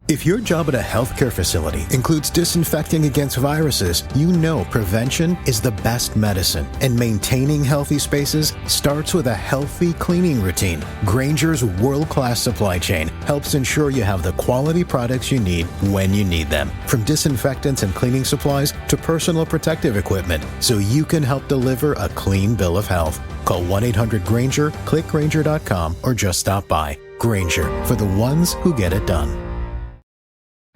If your job at a healthcare facility includes disinfecting against viruses, you know prevention is the best medicine, and maintaining healthy spaces starts with a healthy cleaning routine. Grainger's world-class supply chain helps ensure you have the quality products you need when you need them, from disinfectants and cleaning supplies to personal protective equipment, so you can help deliver a clean bill of health. Call 1-800-GRAINGER, click Grainger.com, or just stop by. Grainger, for the ones who get it done.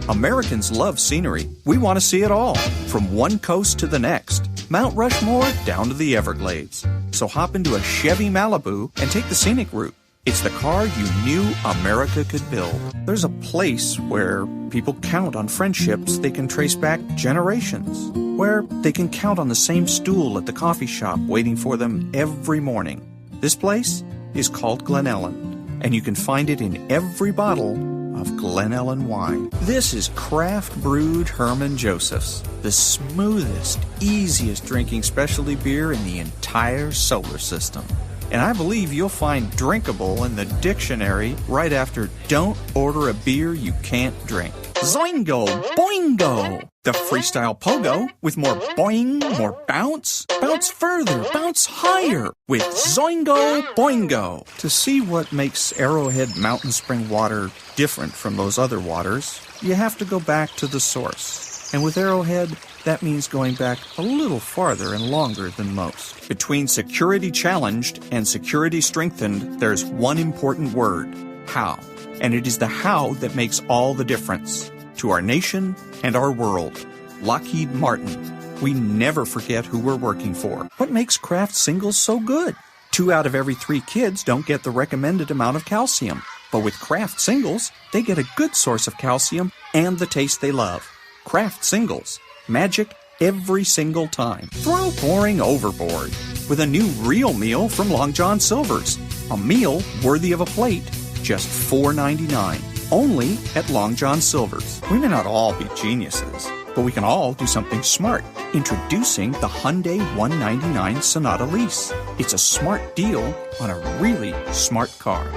Americans love scenery. We want to see it all, from one coast to the next, Mount Rushmore down to the Everglades. So hop into a Chevy Malibu and take the scenic route. It's the car you knew America could build. There's a place where people count on friendships they can trace back generations, where they can count on the same stool at the coffee shop waiting for them every morning. This place is called Glen Ellen, and you can find it in every bottle of Glen Ellen wine. This is craft brewed Herman Joseph's, the smoothest, easiest drinking specialty beer in the entire solar system. And I believe you'll find drinkable in the dictionary right after don't order a beer you can't drink. Zoingo! Boingo! The freestyle pogo with more boing, more bounce. Bounce further, bounce higher with Zoingo Boingo. To see what makes Arrowhead Mountain Spring water different from those other waters, you have to go back to the source. And with Arrowhead, that means going back a little farther and longer than most. Between security challenged and security strengthened, there's one important word: how. And it is the how that makes all the difference to our nation and our world. Lockheed Martin. We never forget who we're working for. What makes Kraft Singles so good? 2 out of every 3 kids don't get the recommended amount of calcium. But with Kraft Singles, they get a good source of calcium and the taste they love. Kraft Singles. Magic every single time. Throw boring overboard with a new real meal from Long John Silver's. A meal worthy of a plate, just $4.99. Only at Long John Silver's. We may not all be geniuses, but we can all do something smart. Introducing the Hyundai 199 Sonata Lease. It's a smart deal on a really smart car.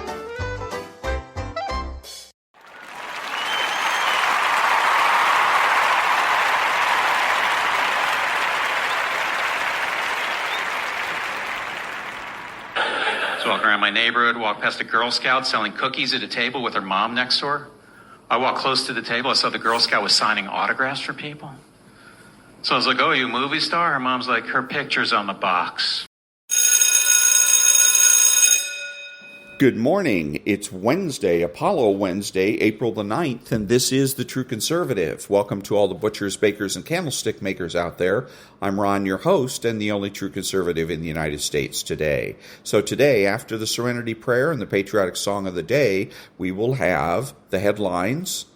Walking around my neighborhood, walk past a Girl Scout selling cookies at a table with her mom next door. I walked close to the table. I saw the Girl Scout was signing autographs for people. So I was like, "Oh, you a movie star?" Her mom's like, "Her picture's on the box." Good morning. It's Wednesday, Apollo Wednesday, April the 9th, and this is The True Conservative. Welcome to all the butchers, bakers, and candlestick makers out there. I'm Ron, your host, and the only true conservative in the United States today. So today, after the Serenity Prayer and the patriotic song of the day, we will have the headlines,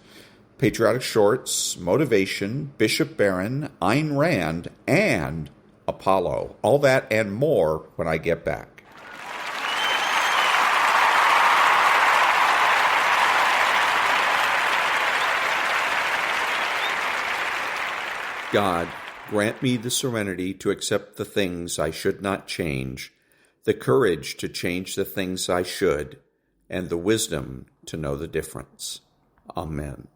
patriotic shorts, motivation, Bishop Barron, Ayn Rand, and Apollo. All that and more when I get back. God, grant me the serenity to accept the things I should not change, the courage to change the things I should, and the wisdom to know the difference. Amen.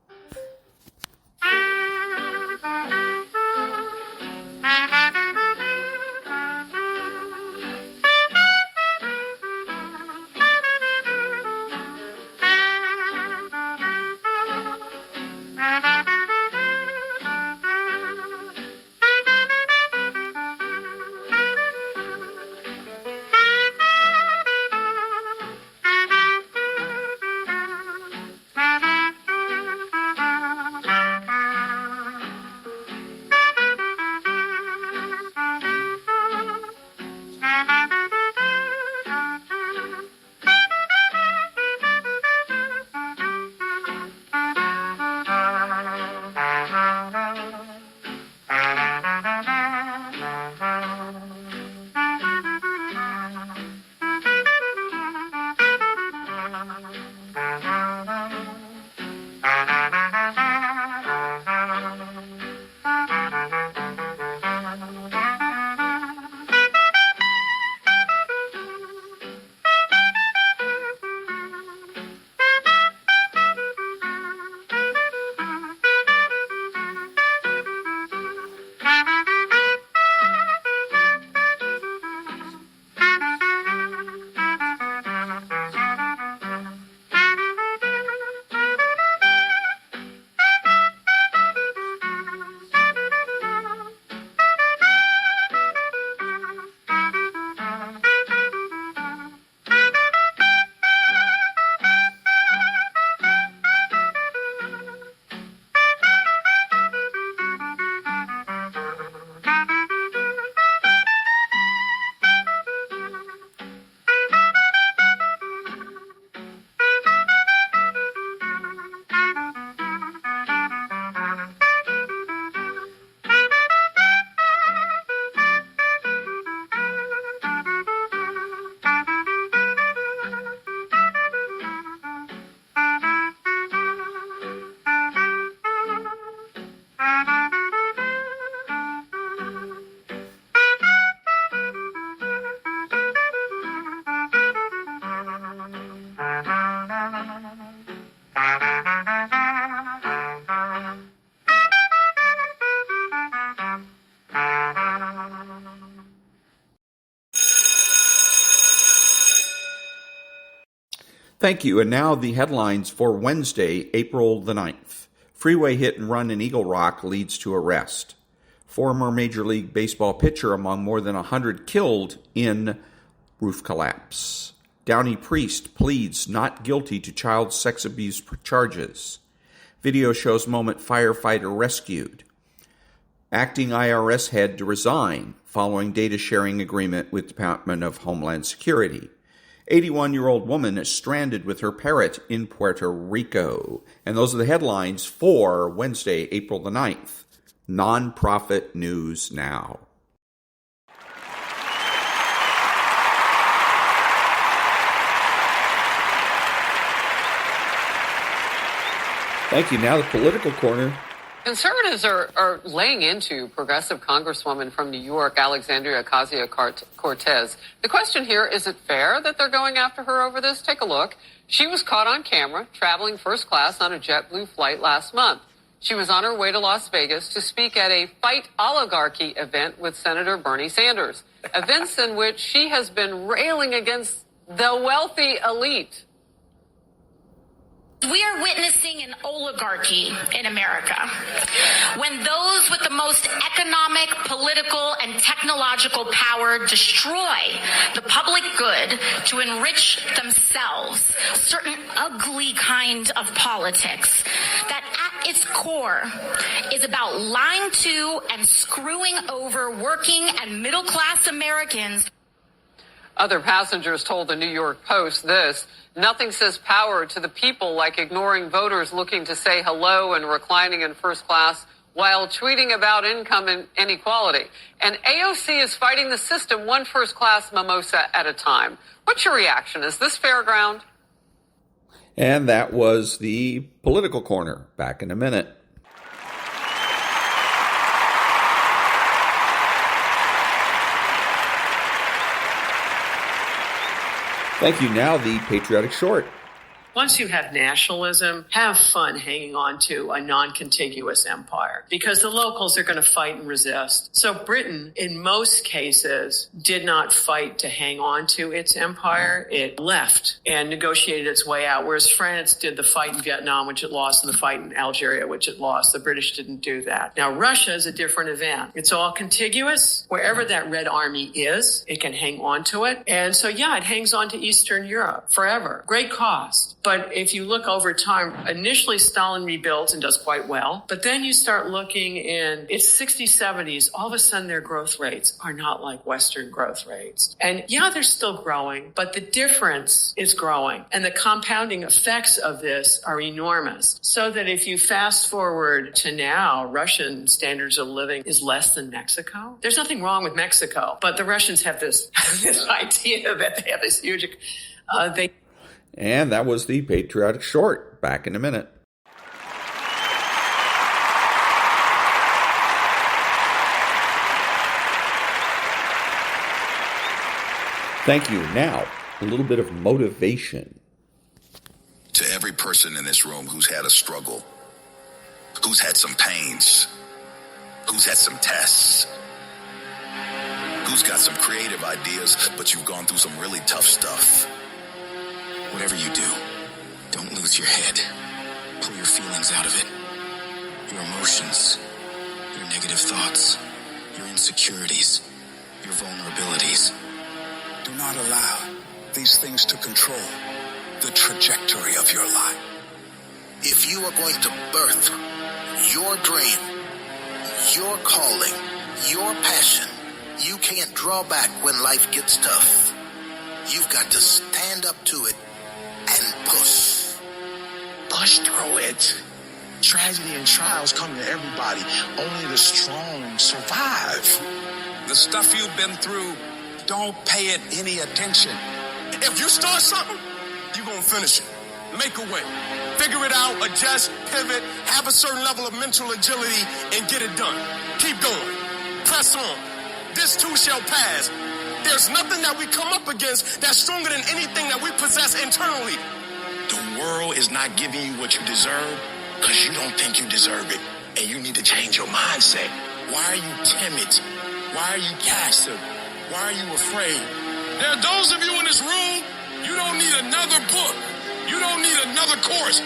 Thank you. And now the headlines for Wednesday, April the 9th. Freeway hit and run in Eagle Rock leads to arrest. Former Major League Baseball pitcher among more than 100 killed in roof collapse. Downey priest pleads not guilty to child sex abuse charges. Video shows moment firefighter rescued. Acting IRS head to resign following data sharing agreement with Department of Homeland Security. 81-year-old woman is stranded with her parrot in Puerto Rico. And those are the headlines for Wednesday, April the 9th. Nonprofit News Now. Thank you. Now the political corner. Conservatives are laying into progressive Congresswoman from New York, Alexandria Ocasio-Cortez. The question here, is it fair that they're going after her over this? Take a look. She was caught on camera traveling first class on a JetBlue flight last month. She was on her way to Las Vegas to speak at a Fight Oligarchy event with Senator Bernie Sanders, events in which she has been railing against the wealthy elite. We are witnessing an oligarchy in America. When those with the most economic, political, and technological power destroy the public good to enrich themselves, certain ugly kind of politics that at its core is about lying to and screwing over working and middle-class Americans. Other passengers told the New York Post this: nothing says power to the people like ignoring voters looking to say hello and reclining in first class while tweeting about income inequality. And AOC is fighting the system one first class mimosa at a time. What's your reaction? Is this fair ground? And that was the political corner. Back in a minute. Thank you. Now the patriotic short. Once you have nationalism, have fun hanging on to a non-contiguous empire because the locals are going to fight and resist. So Britain, in most cases, did not fight to hang on to its empire. It left and negotiated its way out, whereas France did the fight in Vietnam, which it lost, and the fight in Algeria, which it lost. The British didn't do that. Now, Russia is a different event. It's all contiguous. Wherever that Red Army is, it can hang on to it. And so, yeah, it hangs on to Eastern Europe forever. Great cost. But if you look over time, initially Stalin rebuilds and does quite well. But then you start looking in its 60s, 70s, all of a sudden their growth rates are not like Western growth rates. And yeah, they're still growing, but the difference is growing. And the compounding effects of this are enormous. So that if you fast forward to now, Russian standards of living is less than Mexico. There's nothing wrong with Mexico, but the Russians have this idea that they have this huge, And that was the patriotic short. Back in a minute. Thank you. Now, a little bit of motivation. To every person in this room who's had a struggle, who's had some pains, who's had some tests, who's got some creative ideas, but you've gone through some really tough stuff. Whatever you do, don't lose your head. Pull your feelings out of it. Your emotions, your negative thoughts, your insecurities, your vulnerabilities. Do not allow these things to control the trajectory of your life. If you are going to birth your dream, your calling, your passion, you can't draw back when life gets tough. You've got to stand up to it and push. Push through it. Tragedy and trials come to everybody. Only the strong survive. The stuff you've been through, don't pay it any attention. If you start something, you're going to finish it. Make a way. Figure it out, adjust, pivot, have a certain level of mental agility, and get it done. Keep going. Press on. This too shall pass. There's nothing that we come up against that's stronger than anything that we possess internally. The world is not giving you what you deserve because you don't think you deserve it. And you need to change your mindset. Why are you timid? Why are you passive? Why are you afraid? There are those of you in this room, you don't need another book. You don't need another course.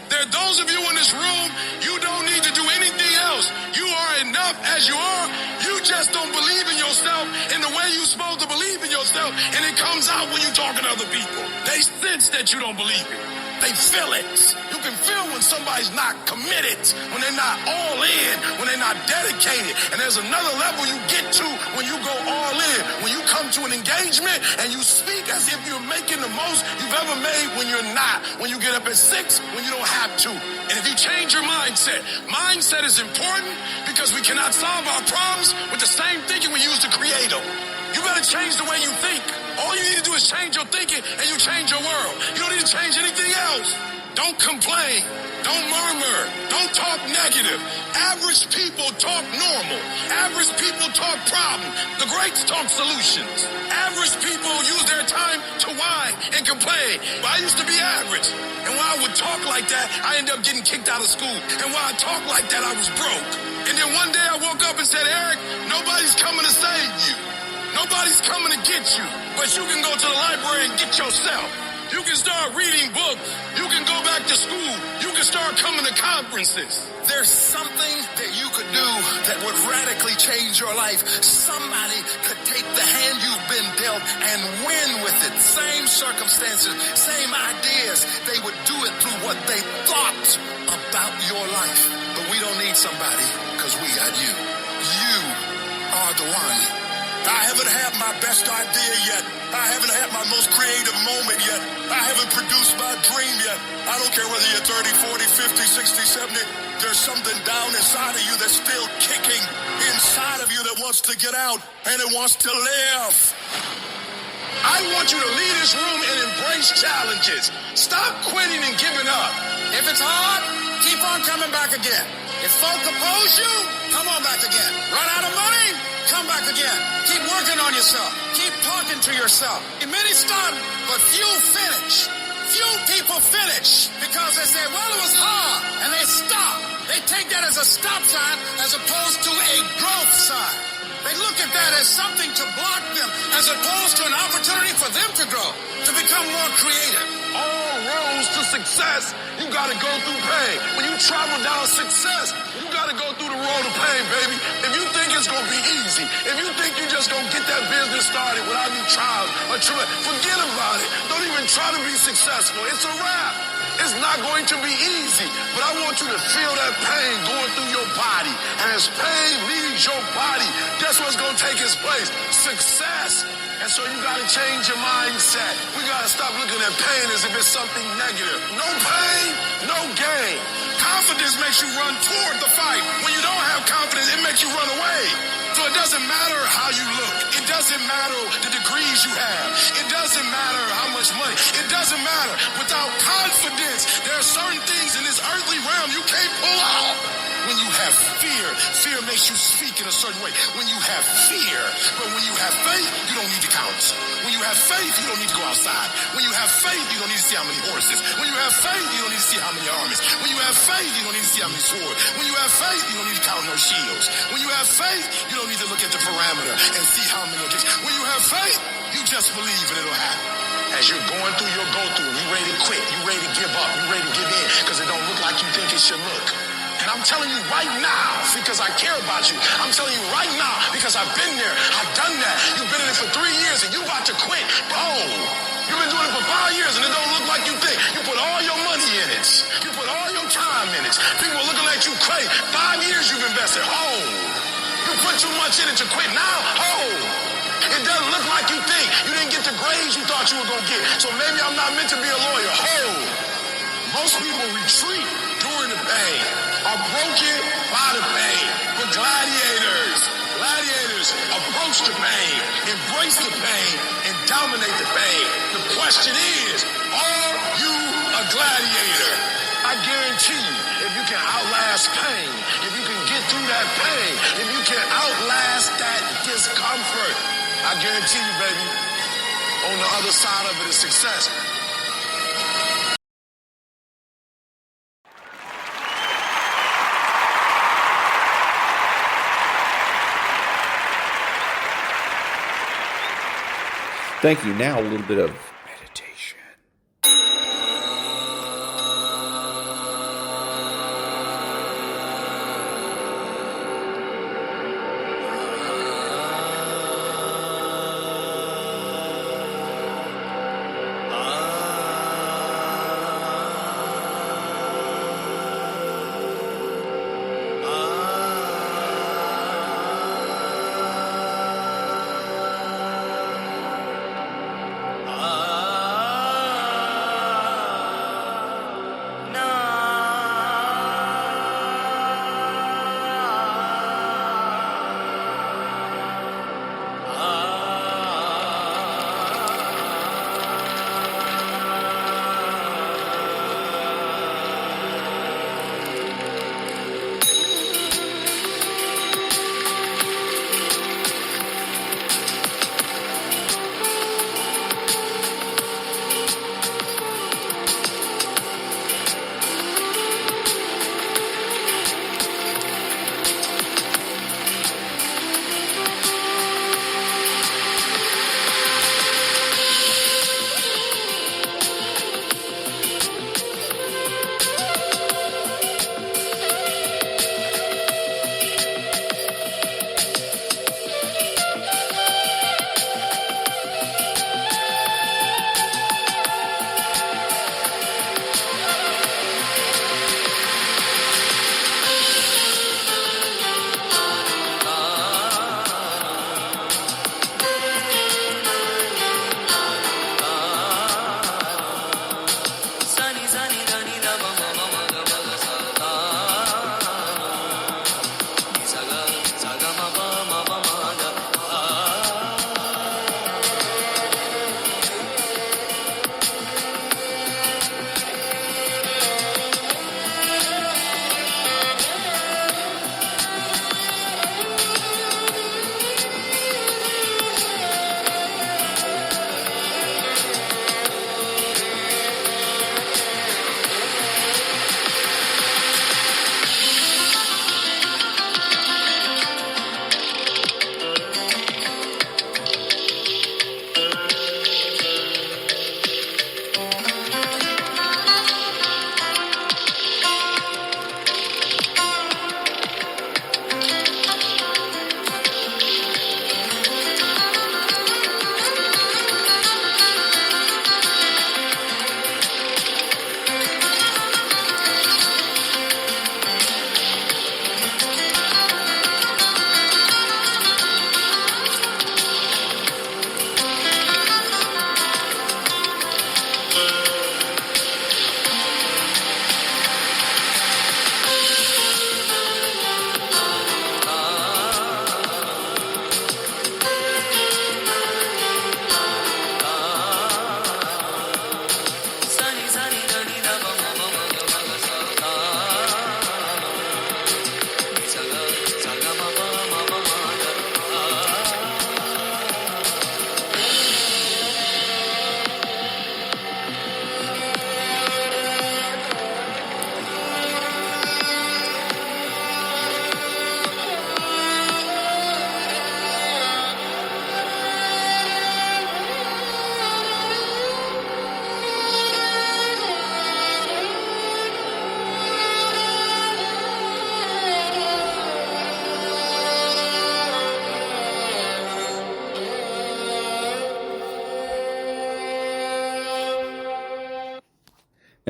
There are those of you in this room, you don't need to do anything else. You are enough as you are. You just don't believe in yourself in the way you're supposed to believe in yourself, and it comes out when you're talking to other people. They sense that you don't believe it. They feel it. You can feel when somebody's not committed, when they're not all in, when they're not dedicated. And there's another level you get to when you go all in. When you come to an engagement and you speak as if you're making the most you've ever made when you're not. When you get up at 6, when you don't have to. And if you change your mindset is important because we cannot solve our problems with the same thinking we use to create them. You better change the way you think. All you need to do is change your thinking and you change your world. You don't need to change anything else. Don't complain. Don't murmur. Don't talk negative. Average people talk normal. Average people talk problem. The greats talk solutions. Average people use their time to whine and complain. But I used to be average. And when I would talk like that, I ended up getting kicked out of school. And when I talked like that, I was broke. And then one day I woke up and said, Eric, nobody's coming to save you. Nobody's coming to get you, but you can go to the library and get yourself. You can start reading books. You can go back to school. You can start coming to conferences. There's something that you could do that would radically change your life. Somebody could take the hand you've been dealt and win with it. Same circumstances, same ideas. They would do it through what they thought about your life. But we don't need somebody because we got you. You are the one. I haven't had my best idea yet. I haven't had my most creative moment yet. I haven't produced my dream yet. I don't care whether you're 30, 40, 50, 60, 70. There's something down inside of you that's still kicking inside of you that wants to get out and it wants to live. I want you to leave this room and embrace challenges. Stop quitting and giving up. If it's hard, keep on coming back again. If folk oppose you, come on back again. Run out of money? Come back again. Keep working on yourself. Keep talking to yourself. Many start, but few finish. Few people finish because they say, well, it was hard, and they stop. They take that as a stop sign as opposed to a growth sign. They look at that as something to block them as opposed to an opportunity for them to grow, to become more creative. All roads to success, you gotta go through pain. When you travel down success, you gotta go through the road of pain, baby. If you think it's gonna be easy, if you think you're just gonna get that business started without any trials or tribulations, forget about it. Don't even try to be successful. It's a wrap. It's not going to be easy, but I want you to feel that pain going through your body. And as pain leaves your body, guess what's going to take its place? Success. And so you got to change your mindset. We got to stop looking at pain as if it's something negative. No pain, no gain. Confidence makes you run toward the fight. When you don't have confidence, it makes you run away. So it doesn't matter how you look. It doesn't matter the degrees you have. It doesn't matter how much money. It doesn't matter. Without confidence, there are certain things in this earthly realm you can't pull out. When you have fear, fear makes you speak in a certain way. When you have fear, but when you have faith, you don't need to count. When you have faith, you don't need to go outside. When you have faith, you don't need to see how many horses. When you have faith, you don't need to see how many armies. When you have faith, you don't need to see how many swords. When you have faith, you don't need to count no shields. When you have faith, you don't need to look at the parameter and see how many against. When you have faith, you just believe and it'll happen. As you're going through your go-through, you ready to quit, you ready to give up, you ready to give in because it don't look like you think it should look. And I'm telling you right now, because I care about you. I'm telling you right now, because I've been there. I've done that. You've been in it for 3 years and you about to quit. Oh, you've been doing it for 5 years and it don't look like you think. You put all your money in it. You put all your time in it. People are looking at you crazy. 5 years you've invested. Oh, you put too much in it to quit now. Oh, it doesn't look like you think. You didn't get the grades you thought you were going to get. So maybe I'm not meant to be a lawyer. Oh, most people retreat during the pain. Are broken by the pain. But gladiators approach the pain, embrace the pain, and dominate the pain. The question is, are you a gladiator? I guarantee you, if you can outlast pain, if you can get through that pain, if you can outlast that discomfort, I guarantee you, baby, on the other side of it is success. Thank you. Now a little bit of meditation.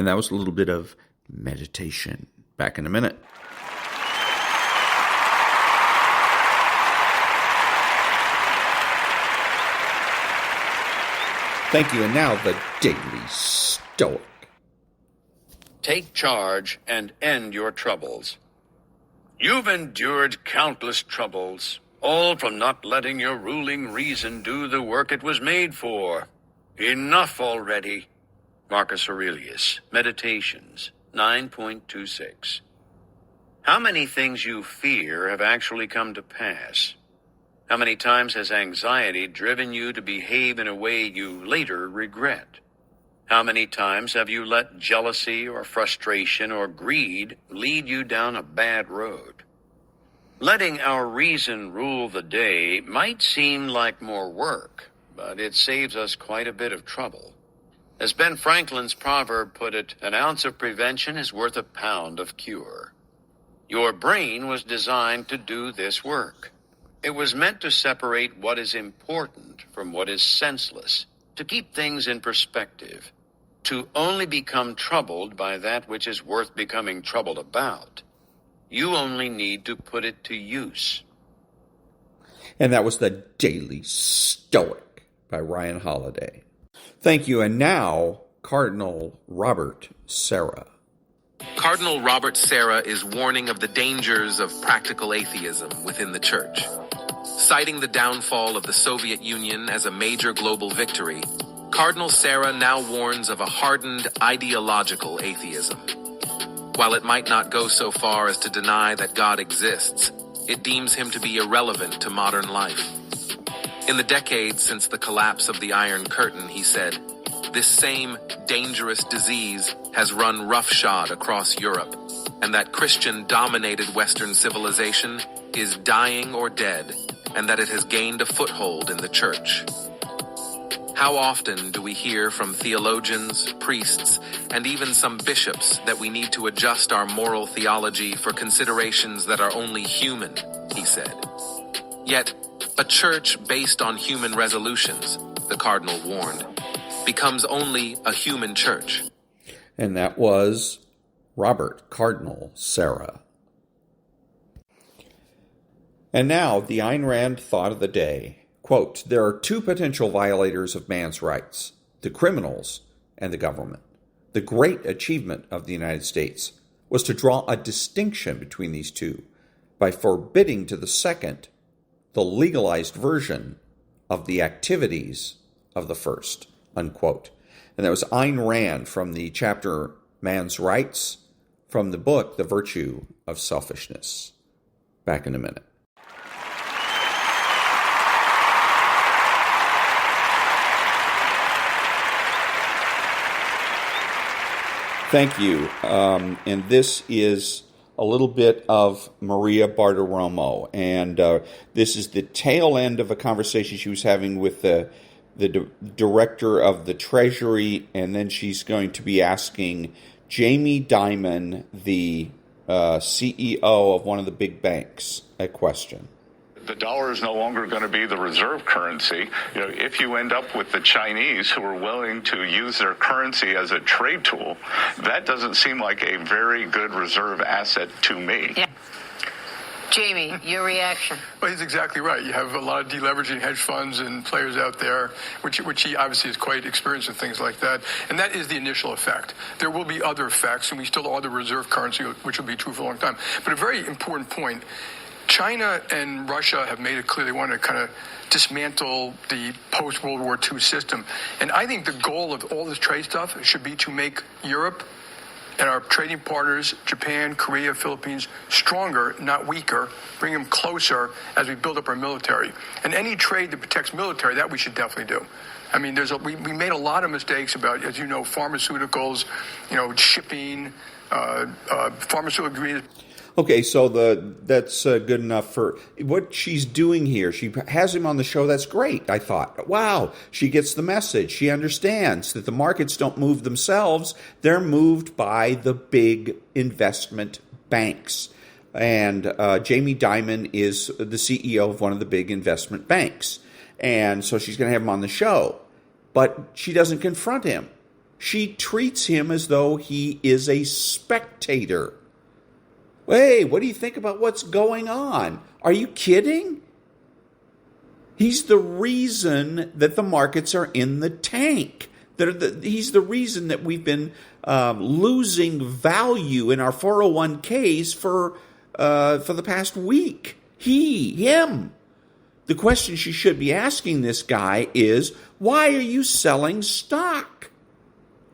And that was a little bit of meditation. Back in a minute. Thank you. And now the Daily Stoic. Take charge and end your troubles. You've endured countless troubles, all from not letting your ruling reason do the work it was made for. Enough already. Marcus Aurelius, Meditations 9.26. How many things you fear have actually come to pass? How many times has anxiety driven you to behave in a way you later regret? How many times have you let jealousy or frustration or greed lead you down a bad road? Letting our reason rule the day might seem like more work, but it saves us quite a bit of trouble. As Ben Franklin's proverb put it, an ounce of prevention is worth a pound of cure. Your brain was designed to do this work. It was meant to separate what is important from what is senseless, to keep things in perspective, to only become troubled by that which is worth becoming troubled about. You only need to put it to use. And that was the Daily Stoic by Ryan Holiday. Thank you. And now, Cardinal Robert Sarah. Cardinal Robert Sarah is warning of the dangers of practical atheism within the Church. Citing the downfall of the Soviet Union as a major global victory, Cardinal Sarah now warns of a hardened ideological atheism. While it might not go so far as to deny that God exists, it deems him to be irrelevant to modern life. In the decades since the collapse of the Iron Curtain, he said, this same dangerous disease has run roughshod across Europe, and that Christian-dominated Western civilization is dying or dead, and that it has gained a foothold in the Church. How often do we hear from theologians, priests, and even some bishops that we need to adjust our moral theology for considerations that are only human, he said. Yet, a church based on human resolutions, the Cardinal warned, becomes only a human church. And that was Robert Cardinal Sarah. And now, the Ayn Rand thought of the day. Quote, there are two potential violators of man's rights, the criminals and the government. The great achievement of the United States was to draw a distinction between these two by forbidding to the second the legalized version of the activities of the first, unquote. And that was Ayn Rand from the chapter Man's Rights from the book The Virtue of Selfishness. Back in a minute. Thank you. And this is a little bit of Maria Bartiromo. And this is the tail end of a conversation she was having with the director of the Treasury. And then she's going to be asking Jamie Dimon, the CEO of one of the big banks, a question. The dollar is no longer going to be the reserve currency. You know, if you end up with the Chinese who are willing to use their currency as a trade tool, that doesn't seem like a very good reserve asset to me. Yeah. Jamie, your reaction? Well, he's exactly right. You have a lot of deleveraging hedge funds and players out there, which he obviously is quite experienced with things like that. And that is the initial effect. There will be other effects, and we still are the reserve currency, which will be true for a long time. But a very important point, China and Russia have made it clear they want to kind of dismantle the post-World War II system. And I think the goal of all this trade stuff should be to make Europe and our trading partners, Japan, Korea, Philippines, stronger, not weaker, bring them closer as we build up our military. And any trade that protects military, that we should definitely do. I mean, we made a lot of mistakes about, as you know, pharmaceuticals, shipping, pharmaceutical ingredients. Okay, so that's good enough for what she's doing here. She has him on the show. That's great, I thought. Wow, she gets the message. She understands that the markets don't move themselves. They're moved by the big investment banks. And Jamie Dimon is the CEO of one of the big investment banks. And so she's going to have him on the show. But she doesn't confront him. She treats him as though he is a spectator. Hey, what do you think about what's going on? Are you kidding? He's the reason that the markets are in the tank. He's the reason that we've been losing value in our 401ks for the past week. Him. The question she should be asking this guy is, why are you selling stock?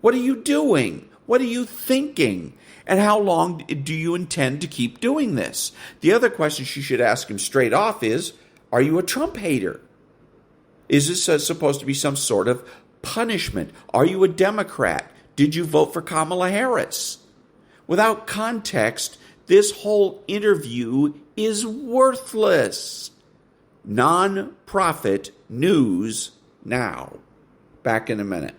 What are you doing? What are you thinking? And how long do you intend to keep doing this? The other question she should ask him straight off is, are you a Trump hater? Is this supposed to be some sort of punishment? Are you a Democrat? Did you vote for Kamala Harris? Without context, this whole interview is worthless. Non-profit news now. Back in a minute.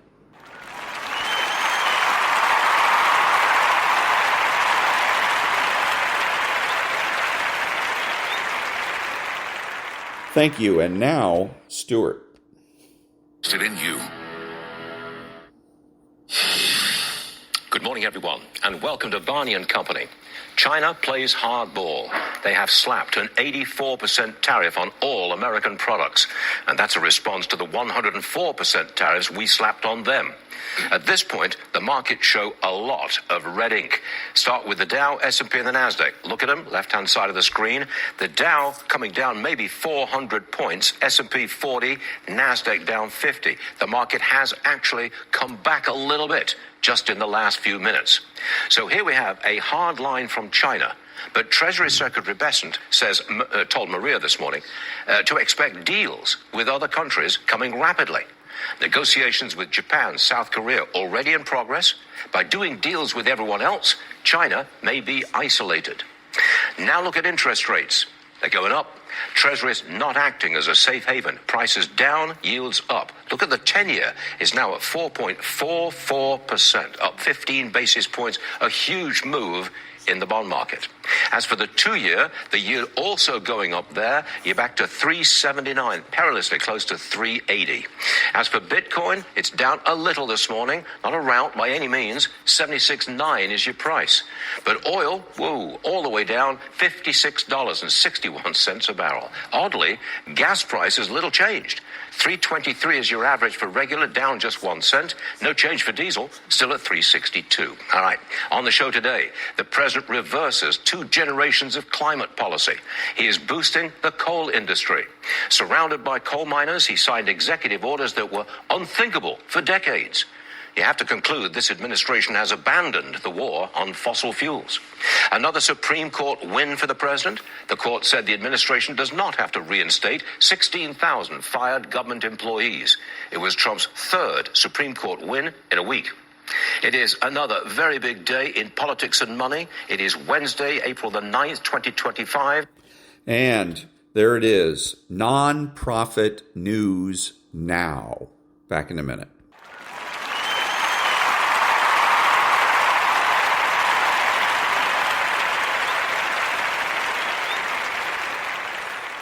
Thank you. And now, Stuart. In you. Good morning, everyone, and welcome to Varney and Company. China plays hardball. They have slapped an 84% tariff on all American products, and that's a response to the 104% tariffs we slapped on them. At this point, the markets show a lot of red ink. Start with the Dow, S&P, and the Nasdaq. Look at them, left-hand side of the screen. The Dow coming down maybe 400 points, S&P 40, Nasdaq down 50. The market has actually come back a little bit just in the last few minutes. So here we have a hard line from China. But Treasury Secretary Bessent told Maria this morning to expect deals with other countries coming rapidly. Negotiations with Japan, South Korea already in progress. By doing deals with everyone else, China may be isolated. Now look at interest rates. They're going up. Treasury's not acting as a safe haven. Prices down, yields up. Look at the 10-year is now at 4.44%, up 15 basis points, a huge move in the bond market. As for the 2-year, the yield also going up there. You're back to 379, perilously close to 380. As for Bitcoin, it's down a little this morning, not a rout by any means. 76.9 is your price. But oil, whoa, all the way down, $56.61 a barrel. Oddly, gas prices little changed. $3.23 is your average for regular, down just 1 cent. No change for diesel, still at $3.62. All right, on the show today, the president reverses 2 generations of climate policy. He is boosting the coal industry. Surrounded by coal miners, he signed executive orders that were unthinkable for decades. You have to conclude this administration has abandoned the war on fossil fuels. Another Supreme Court win for the president. The court said the administration does not have to reinstate 16,000 fired government employees. It was Trump's 3rd Supreme Court win in a week. It is another very big day in politics and money. It is Wednesday, April the 9th, 2025. And there it is. Non-profit news now. Back in a minute.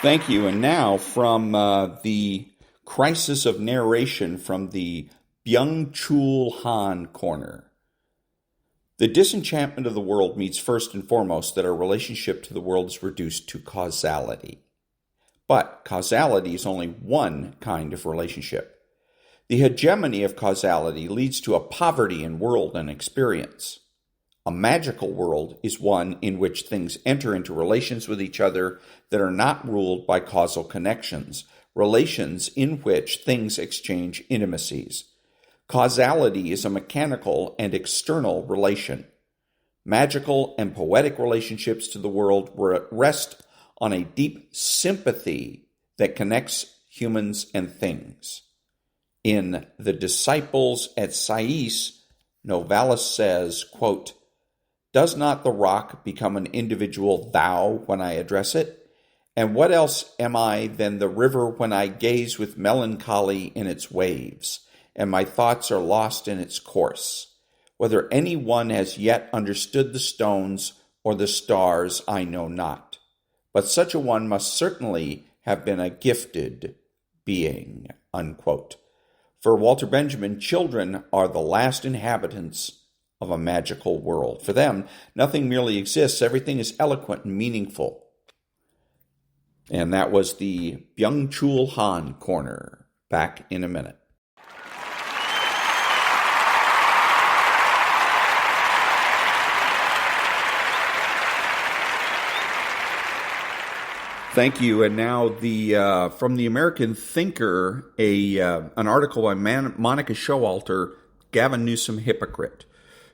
Thank you. And now from the crisis of narration from the Byung-Chul Han corner. The disenchantment of the world means first and foremost that our relationship to the world is reduced to causality. But causality is only one kind of relationship. The hegemony of causality leads to a poverty in world and experience. A magical world is one in which things enter into relations with each other that are not ruled by causal connections, relations in which things exchange intimacies. Causality is a mechanical and external relation. Magical and poetic relationships to the world rest on a deep sympathy that connects humans and things. In The Disciples at Sais, Novalis says, quote, "Does not the rock become an individual thou when I address it? And what else am I than the river when I gaze with melancholy in its waves, and my thoughts are lost in its course? Whether any one has yet understood the stones or the stars, I know not. But such a one must certainly have been a gifted being." Unquote. For Walter Benjamin, children are the last inhabitants of a magical world. For them, nothing merely exists. Everything is eloquent and meaningful. And that was the Byung-Chul Han Corner. Back in a minute. Thank you. And now from the American Thinker, an article by Monica Showalter, Gavin Newsom, Hypocrite.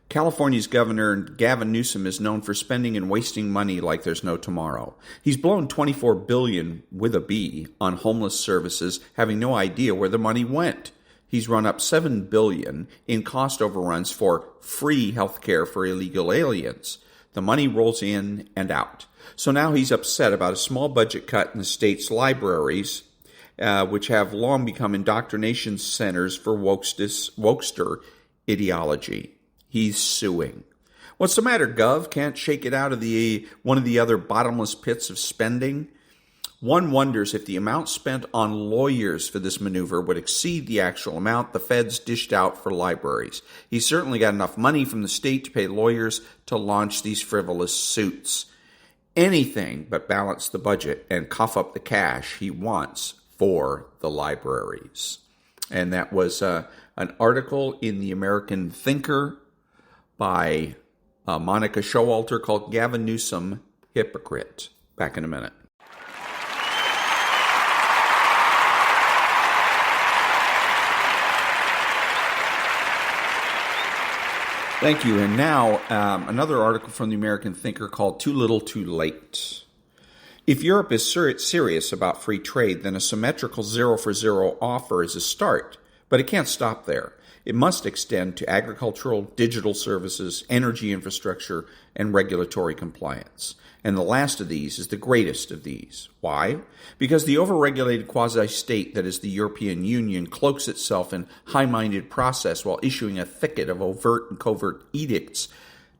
California's Governor Gavin Newsom is known for spending and wasting money like there's no tomorrow. He's blown $24 billion with a B on homeless services, having no idea where the money went. He's run up $7 billion in cost overruns for free health care for illegal aliens. The money rolls in and out. So now he's upset about a small budget cut in the state's libraries, which have long become indoctrination centers for wokester ideology. He's suing. What's the matter, Gov? Can't shake it out of one of the other bottomless pits of spending? One wonders if the amount spent on lawyers for this maneuver would exceed the actual amount the feds dished out for libraries. He's certainly got enough money from the state to pay lawyers to launch these frivolous suits. Anything but balance the budget and cough up the cash he wants for the libraries. And that was an article in the American Thinker by Monica Showalter called Gavin Newsom, Hypocrite. Back in a minute. Thank you. And now another article from the American Thinker called Too Little Too Late. If Europe is serious about free trade, then a symmetrical 0-for-0 offer is a start. But it can't stop there. It must extend to agricultural, digital services, energy infrastructure, and regulatory compliance. And the last of these is the greatest of these. Why? Because the overregulated quasi-state that is the European Union cloaks itself in high-minded process while issuing a thicket of overt and covert edicts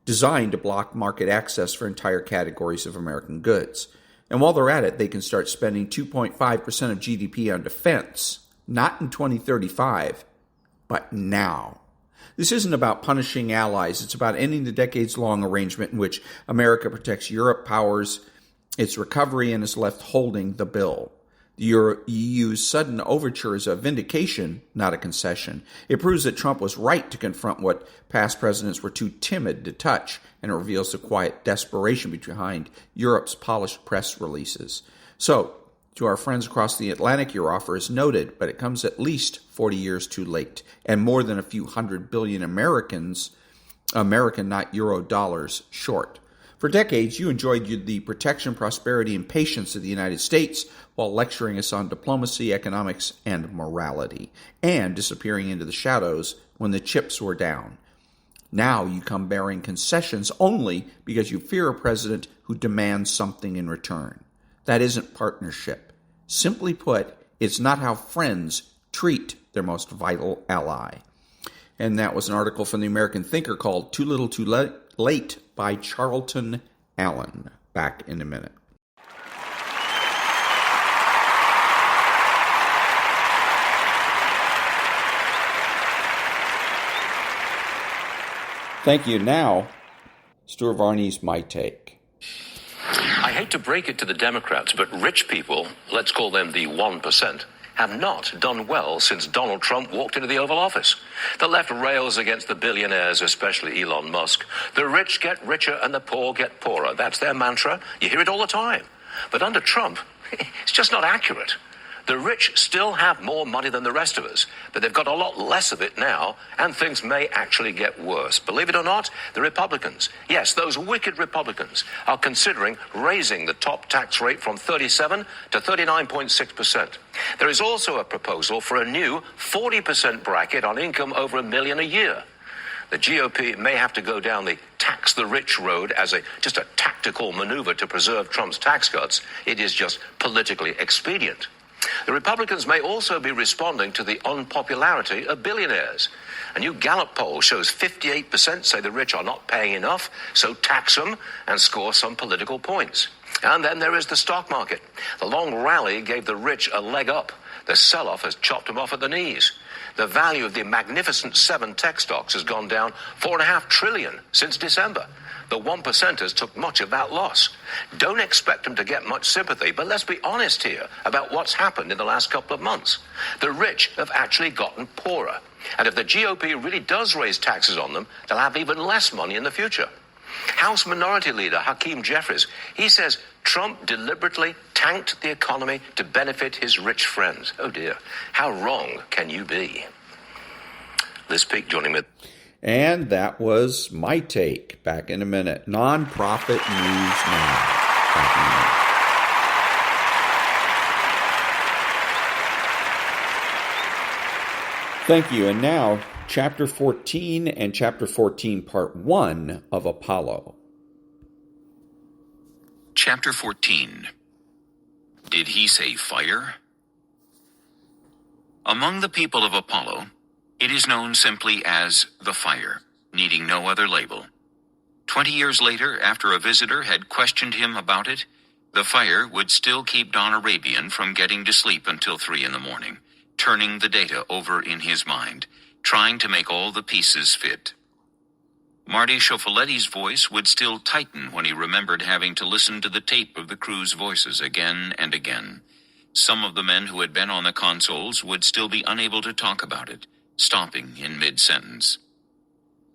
designed to block market access for entire categories of American goods. And while they're at it, they can start spending 2.5% of GDP on defense, not in 2035, but now. This isn't about punishing allies. It's about ending the decades-long arrangement in which America protects Europe, powers its recovery, and is left holding the bill. The EU's sudden overture is a vindication, not a concession. It proves that Trump was right to confront what past presidents were too timid to touch, and it reveals the quiet desperation behind Europe's polished press releases. So, to our friends across the Atlantic, your offer is noted, but it comes at least 40 years too late, and more than a few hundred billion American, not euro, dollars short. For decades, you enjoyed the protection, prosperity, and patience of the United States while lecturing us on diplomacy, economics, and morality, and disappearing into the shadows when the chips were down. Now you come bearing concessions only because you fear a president who demands something in return. That isn't partnership. Simply put, it's not how friends treat their most vital ally. And that was an article from the American Thinker called Too Little Too Late by Charlton Allen. Back in a minute. Thank you. Now, Stuart Varney's My Take. I hate to break it to the Democrats, but rich people, let's call them the 1%, have not done well since Donald Trump walked into the Oval Office. The left rails against the billionaires, especially Elon Musk. The rich get richer and the poor get poorer. That's their mantra. You hear it all the time. But under Trump, it's just not accurate. The rich still have more money than the rest of us, but they've got a lot less of it now, and things may actually get worse. Believe it or not, the Republicans, yes, those wicked Republicans, are considering raising the top tax rate from 37 to 39.6%. There is also a proposal for a new 40% bracket on income over $1 million a year. The GOP may have to go down the tax the rich road as just a tactical maneuver to preserve Trump's tax cuts. It is just politically expedient. The Republicans may also be responding to the unpopularity of billionaires. A new Gallup poll shows 58% say the rich are not paying enough, so tax them and score some political points. And then there is the stock market. The long rally gave the rich a leg up. The sell-off has chopped them off at the knees. The value of the magnificent 7 tech stocks has gone down $4.5 trillion since December. The 1%ers took much of that loss. Don't expect them to get much sympathy, but let's be honest here about what's happened in the last couple of months. The rich have actually gotten poorer. And if the GOP really does raise taxes on them, they'll have even less money in the future. House Minority Leader Hakeem Jeffries, he says Trump deliberately tanked the economy to benefit his rich friends. Oh dear, how wrong can you be? Liz Peek joining me. And that was my take. Back in a minute. Nonprofit News Now. Back in a minute. Thank you. And now, Chapter 14 and Chapter 14, Part 1 of Apollo. Chapter 14. Did he say fire? Among the people of Apollo, it is known simply as the fire, needing no other label. 20 years later, after a visitor had questioned him about it, the fire would still keep Don Arabian from getting to sleep until 3 in the morning, turning the data over in his mind, trying to make all the pieces fit. Marty Schofiletti's voice would still tighten when he remembered having to listen to the tape of the crew's voices again and again. Some of the men who had been on the consoles would still be unable to talk about it, stopping in mid-sentence.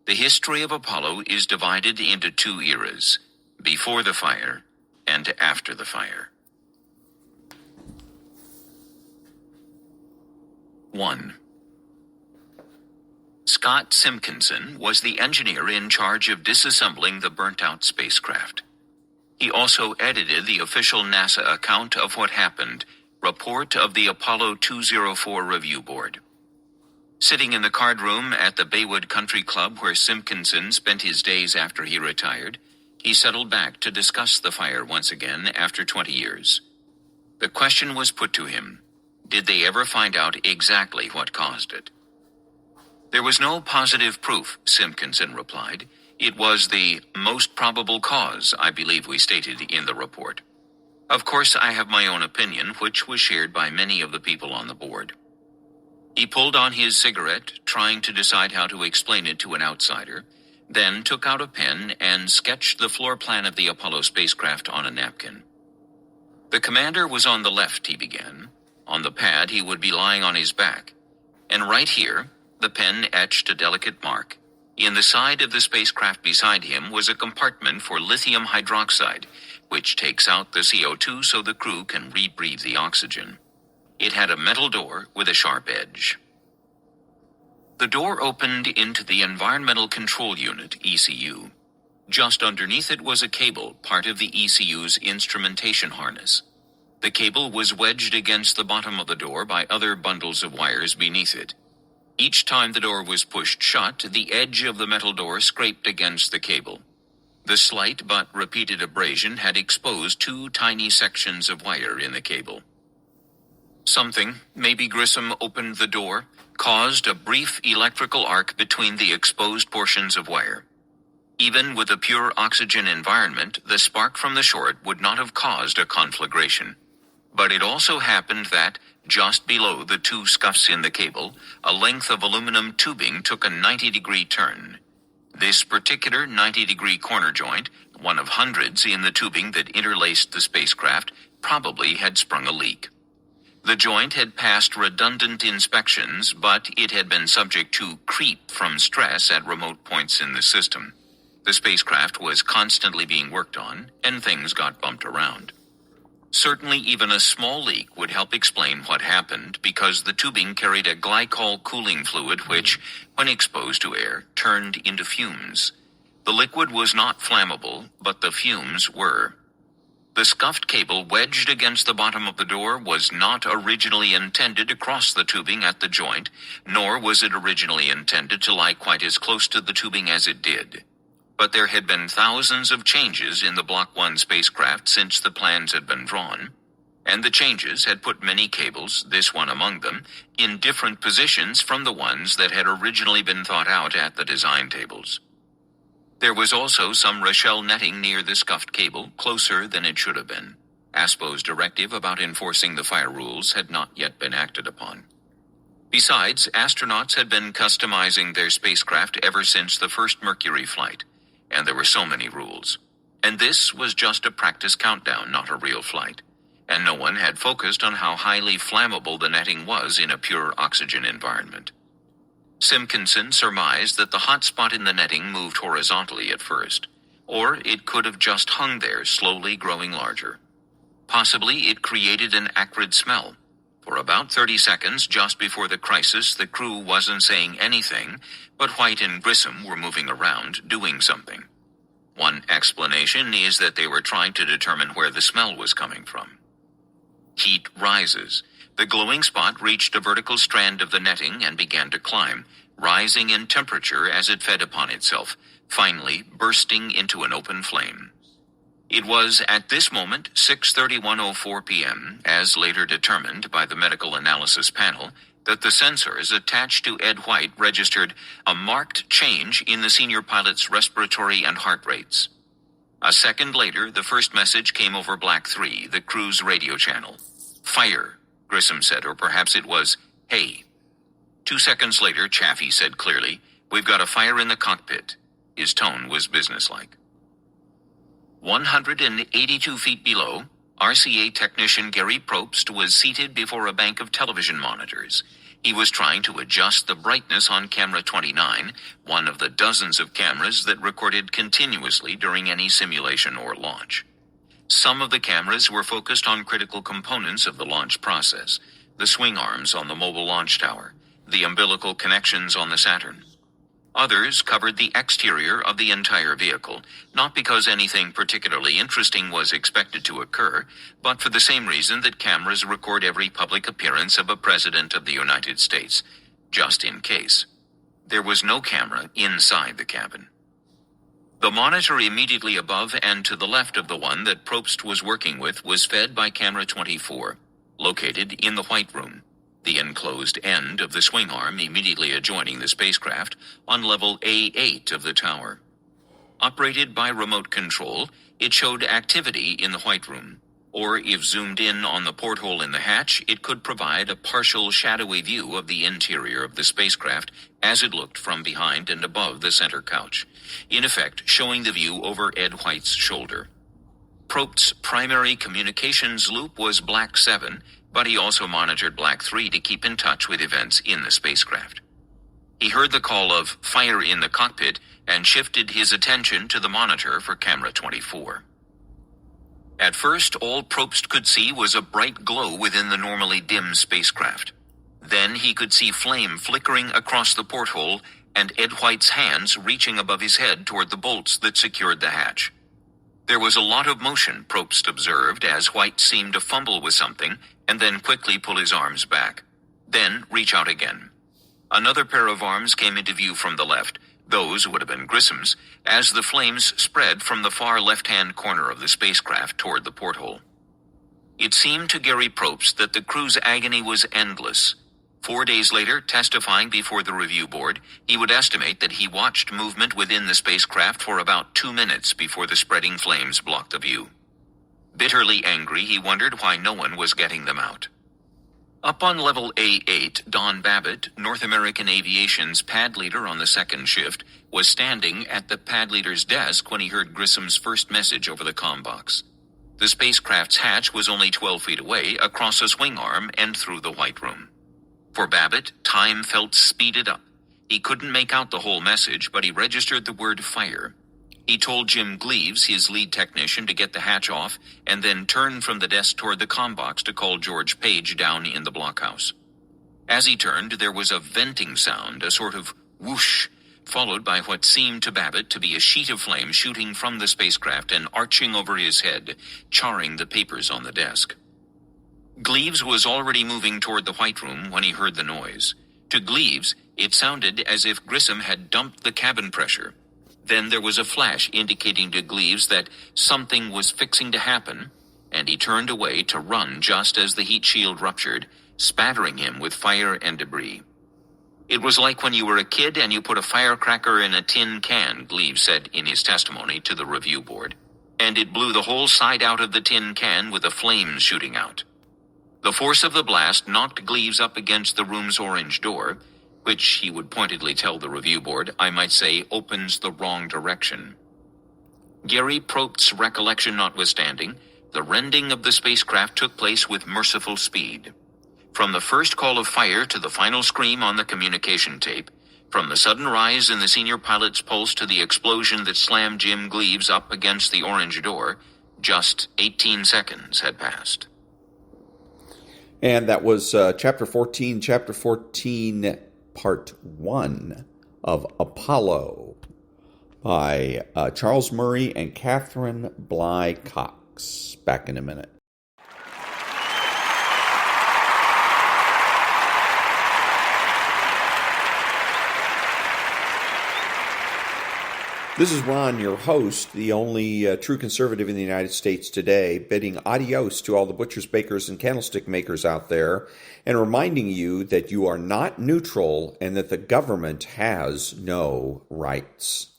The history of Apollo is divided into 2 eras, before the fire and after the fire. 1. Scott Simpkinson was the engineer in charge of disassembling the burnt-out spacecraft. He also edited the official NASA account of what happened, Report of the Apollo 204 Review Board. Sitting in the card room at the Baywood Country Club where Simpkinson spent his days after he retired, he settled back to discuss the fire once again after 20 years. The question was put to him, did they ever find out exactly what caused it? There was no positive proof, Simpkinson replied. It was the most probable cause, I believe we stated in the report. Of course, I have my own opinion, which was shared by many of the people on the board. He pulled on his cigarette, trying to decide how to explain it to an outsider, then took out a pen and sketched the floor plan of the Apollo spacecraft on a napkin. The commander was on the left, he began. On the pad, he would be lying on his back. And right here, the pen etched a delicate mark. In the side of the spacecraft beside him was a compartment for lithium hydroxide, which takes out the CO2 so the crew can rebreathe the oxygen. It had a metal door with a sharp edge. The door opened into the Environmental Control Unit, ECU. Just underneath it was a cable, part of the ECU's instrumentation harness. The cable was wedged against the bottom of the door by other bundles of wires beneath it. Each time the door was pushed shut, the edge of the metal door scraped against the cable. The slight but repeated abrasion had exposed 2 tiny sections of wire in the cable. Something, maybe Grissom opened the door, caused a brief electrical arc between the exposed portions of wire. Even with a pure oxygen environment, the spark from the short would not have caused a conflagration. But it also happened that, just below the 2 scuffs in the cable, a length of aluminum tubing took a 90-degree turn. This particular 90-degree corner joint, one of hundreds in the tubing that interlaced the spacecraft, probably had sprung a leak. The joint had passed redundant inspections, but it had been subject to creep from stress at remote points in the system. The spacecraft was constantly being worked on, and things got bumped around. Certainly even a small leak would help explain what happened because the tubing carried a glycol cooling fluid which, when exposed to air, turned into fumes. The liquid was not flammable, but the fumes were. The scuffed cable wedged against the bottom of the door was not originally intended to cross the tubing at the joint, nor was it originally intended to lie quite as close to the tubing as it did. But there had been thousands of changes in the Block 1 spacecraft since the plans had been drawn, and the changes had put many cables, this one among them, in different positions from the ones that had originally been thought out at the design tables. There was also some Rochelle netting near the scuffed cable, closer than it should have been. ASPO's directive about enforcing the fire rules had not yet been acted upon. Besides, astronauts had been customizing their spacecraft ever since the first Mercury flight, and there were so many rules. And this was just a practice countdown, not a real flight. And no one had focused on how highly flammable the netting was in a pure oxygen environment. Simpkinson surmised that the hot spot in the netting moved horizontally at first, or it could have just hung there, slowly growing larger. Possibly it created an acrid smell. For about 30 seconds just before the crisis, the crew wasn't saying anything, but White and Grissom were moving around, doing something. One explanation is that they were trying to determine where the smell was coming from. Heat rises. The glowing spot reached a vertical strand of the netting and began to climb, rising in temperature as it fed upon itself, finally bursting into an open flame. It was at this moment 6:31:04 p.m., as later determined by the medical analysis panel, that the sensors attached to Ed White registered a marked change in the senior pilot's respiratory and heart rates. A second later, the first message came over Black 3, the crew's radio channel. "Fire," Grissom said, or perhaps it was, "Hey." 2 seconds later, Chaffee said clearly, "We've got a fire in the cockpit." His tone was businesslike. 182 feet below, RCA technician Gary Probst was seated before a bank of television monitors. He was trying to adjust the brightness on camera 29, one of the dozens of cameras that recorded continuously during any simulation or launch. Some of the cameras were focused on critical components of the launch process, the swing arms on the mobile launch tower, the umbilical connections on the Saturn. Others covered the exterior of the entire vehicle, not because anything particularly interesting was expected to occur, but for the same reason that cameras record every public appearance of a president of the United States, just in case. There was no camera inside the cabin. The monitor immediately above and to the left of the one that Probst was working with was fed by camera 24, located in the White Room, the enclosed end of the swing arm immediately adjoining the spacecraft on level A8 of the tower. Operated by remote control, it showed activity in the White Room, or if zoomed in on the porthole in the hatch, it could provide a partial shadowy view of the interior of the spacecraft as it looked from behind and above the center couch, in effect showing the view over Ed White's shoulder. Probst's primary communications loop was Black 7, but he also monitored Black 3 to keep in touch with events in the spacecraft. He heard the call of "fire in the cockpit" and shifted his attention to the monitor for camera 24. At first, all Probst could see was a bright glow within the normally dim spacecraft. Then he could see flame flickering across the porthole and Ed White's hands reaching above his head toward the bolts that secured the hatch. There was a lot of motion, Probst observed, as White seemed to fumble with something and then quickly pull his arms back, then reach out again. Another pair of arms came into view from the left. Those would have been Grissom's, as the flames spread from the far left-hand corner of the spacecraft toward the porthole. It seemed to Gary Probst that the crew's agony was endless. 4 days later, testifying before the review board, he would estimate that he watched movement within the spacecraft for about 2 minutes before the spreading flames blocked the view. Bitterly angry, he wondered why no one was getting them out. Up on level A8, Don Babbitt, North American Aviation's pad leader on the second shift, was standing at the pad leader's desk when he heard Grissom's first message over the comm box. The spacecraft's hatch was only 12 feet away, across a swing arm and through the White Room. For Babbitt, time felt speeded up. He couldn't make out the whole message, but he registered the word "fire." He told Jim Gleaves, his lead technician, to get the hatch off, and then turned from the desk toward the comm box to call George Page down in the blockhouse. As he turned, there was a venting sound, a sort of whoosh, followed by what seemed to Babbitt to be a sheet of flame shooting from the spacecraft and arching over his head, charring the papers on the desk. Gleaves was already moving toward the White Room when he heard the noise. To Gleaves, it sounded as if Grissom had dumped the cabin pressure. Then there was a flash indicating to Gleaves that something was fixing to happen, and he turned away to run just as the heat shield ruptured, spattering him with fire and debris. "It was like when you were a kid and you put a firecracker in a tin can," Gleaves said in his testimony to the review board, "and it blew the whole side out of the tin can with the flames shooting out." The force of the blast knocked Gleaves up against the room's orange door, which he would pointedly tell the review board, I might say, opens the wrong direction. Gary Probst's recollection notwithstanding, the rending of the spacecraft took place with merciful speed. From the first call of fire to the final scream on the communication tape, from the sudden rise in the senior pilot's pulse to the explosion that slammed Jim Gleaves up against the orange door, just 18 seconds had passed. And that was Chapter 14, Part 1 of Apollo by Charles Murray and Catherine Bly Cox. Back in a minute. This is Ron, your host, the only true conservative in the United States today, bidding adios to all the butchers, bakers, and candlestick makers out there, and reminding you that you are not neutral and that the government has no rights.